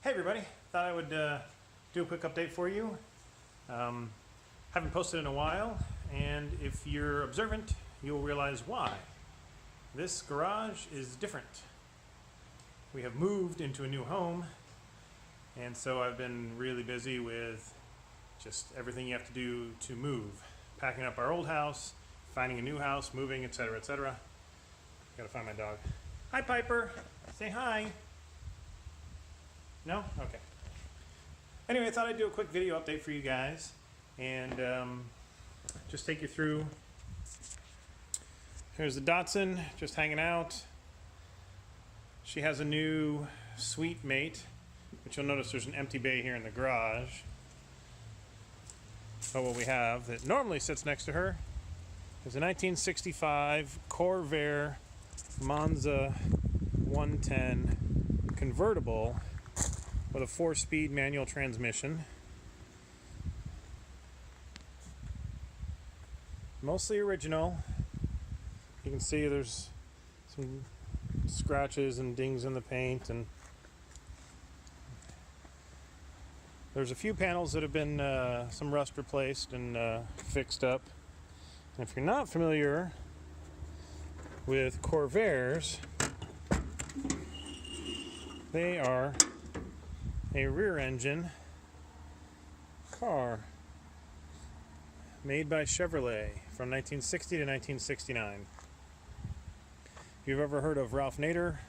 Hey everybody, thought I would do a quick update for you. Haven't posted in a while, and if you're observant, you'll realize why. This garage is different. We have moved into a new home, and so I've been really busy with just everything you have to do to move. Packing up our old house, finding a new house, moving, etc., etc. Gotta find my dog. Hi Piper, say hi. No? Okay. Anyway, I thought I'd do a quick video update for you guys and just take you through. Here's the Datsun, just hanging out. She has a new suite mate, but you'll notice there's an empty bay here in the garage. But what we have that normally sits next to her is a 1965 Corvair Monza 110 convertible with a 4-speed manual transmission. Mostly original. You can see there's some scratches and dings in the paint, and there's a few panels that have been some rust replaced and fixed up. And if you're not familiar with Corvairs, they are a rear engine car made by Chevrolet from 1960 to 1969. If you've ever heard of Ralph Nader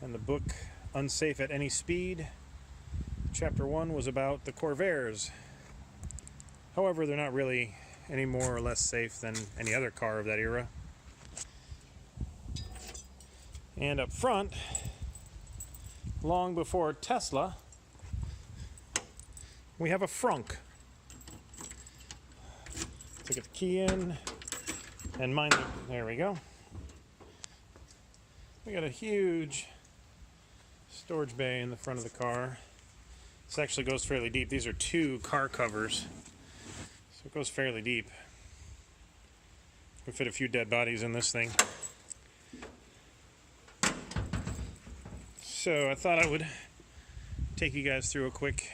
and the book Unsafe at Any Speed, chapter 1 was about the Corvairs. However, they're not really any more or less safe than any other car of that era. And up front, long before Tesla, we have a frunk. So get the key in and mind the, there we go. We got a huge storage bay in the front of the car. This actually goes fairly deep. These are 2 car covers, so it goes fairly deep. Can fit a few dead bodies in this thing. So I thought I would take you guys through a quick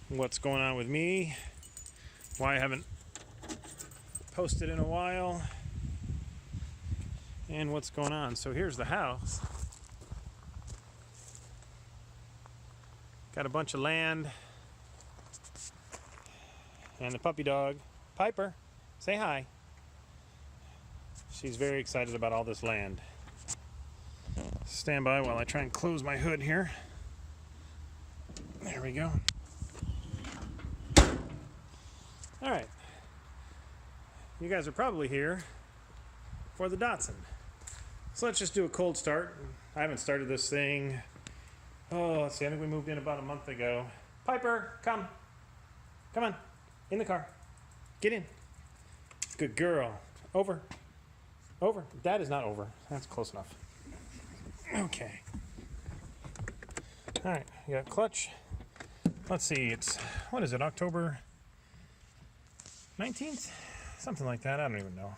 what's going on with me, why I haven't posted in a while, and what's going on. So here's the house. Got a bunch of land and the puppy dog. Piper, say hi. She's very excited about all this land. Stand by while I try and close my hood here. There we go. Alright. You guys are probably here for the Datsun. So let's just do a cold start. I haven't started this thing. Oh, let's see. I think we moved in about a month ago. Piper, come. Come on. In the car. Get in. Good girl. Over. Over. That is not over. That's close enough. Okay. Alright, you got clutch. Let's see, it's, what is it, October 19th? Something like that, I don't even know.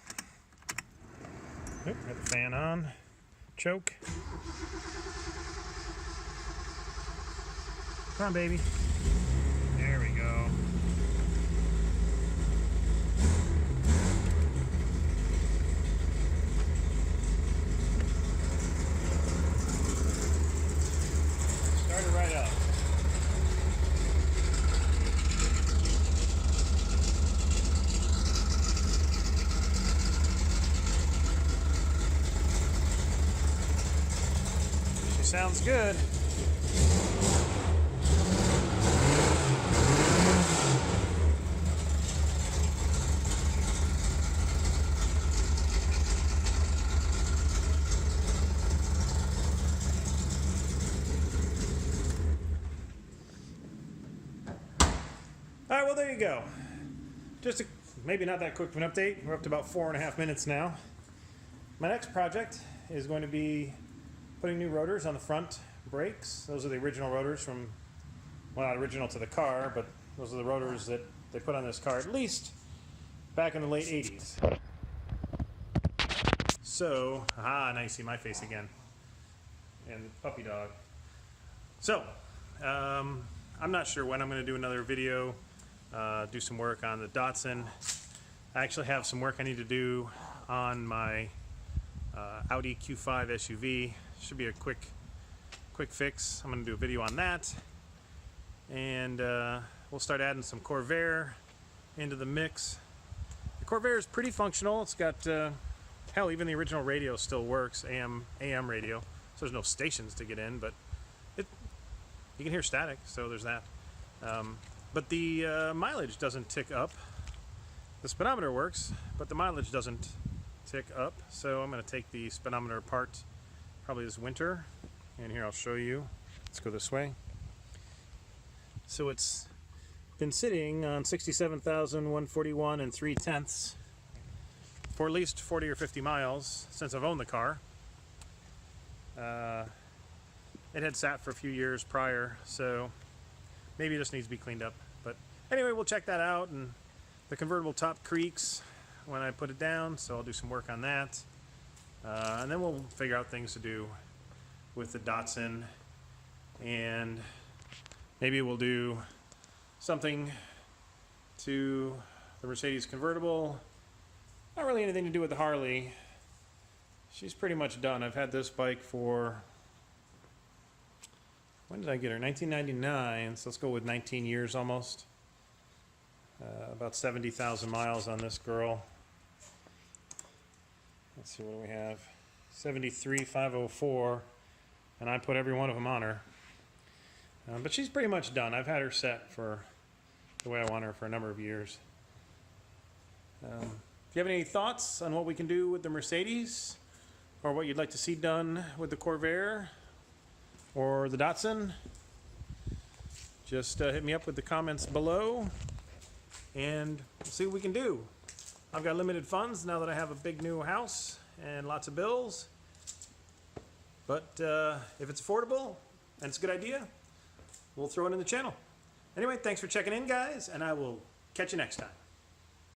Oop, got the fan on. Choke. Come on, baby. There we go. Started right up. She sounds good. Alright, well there you go. Just maybe not that quick of an update. We're up to about 4.5 minutes now. My next project is going to be putting new rotors on the front brakes. Those are the original rotors from, well, not original to the car, but those are the rotors that they put on this car at least back in the late 80s. So, now you see my face again. And the puppy dog. So, I'm not sure when I'm going to do another video, do some work on the Datsun. I actually have some work I need to do on my Audi Q5 SUV. Should be a quick fix. I'm going to do a video on that. And we'll start adding some Corvair into the mix. The Corvair is pretty functional. It's got, hell, even the original radio still works, AM radio. So there's no stations to get in, but you can hear static, so there's that. But the mileage doesn't tick up. The speedometer works, but the mileage doesn't tick up. So I'm going to take the speedometer apart probably this winter. And here I'll show you. Let's go this way. So it's been sitting on 67,141 and 3/10 for at least 40 or 50 miles since I've owned the car. It had sat for a few years prior, so maybe it just needs to be cleaned up. But anyway, we'll check that out. And the convertible top creaks when I put it down, so I'll do some work on that. And then we'll figure out things to do with the Datsun. And maybe we'll do something to the Mercedes convertible. Not really anything to do with the Harley. She's pretty much done. I've had this bike for, when did I get her? 1999, so let's go with 19 years almost. About 70,000 miles on this girl. Let's see, what do we have? 73,504, and I put every one of them on her. But she's pretty much done. I've had her set for the way I want her for a number of years. If you have any thoughts on what we can do with the Mercedes, or what you'd like to see done with the Corvair or the Datsun, just hit me up with the comments below, and we'll see what we can do. I've got limited funds now that I have a big new house and lots of bills. But if it's affordable and it's a good idea, we'll throw it in the channel. Anyway, thanks for checking in, guys, and I will catch you next time.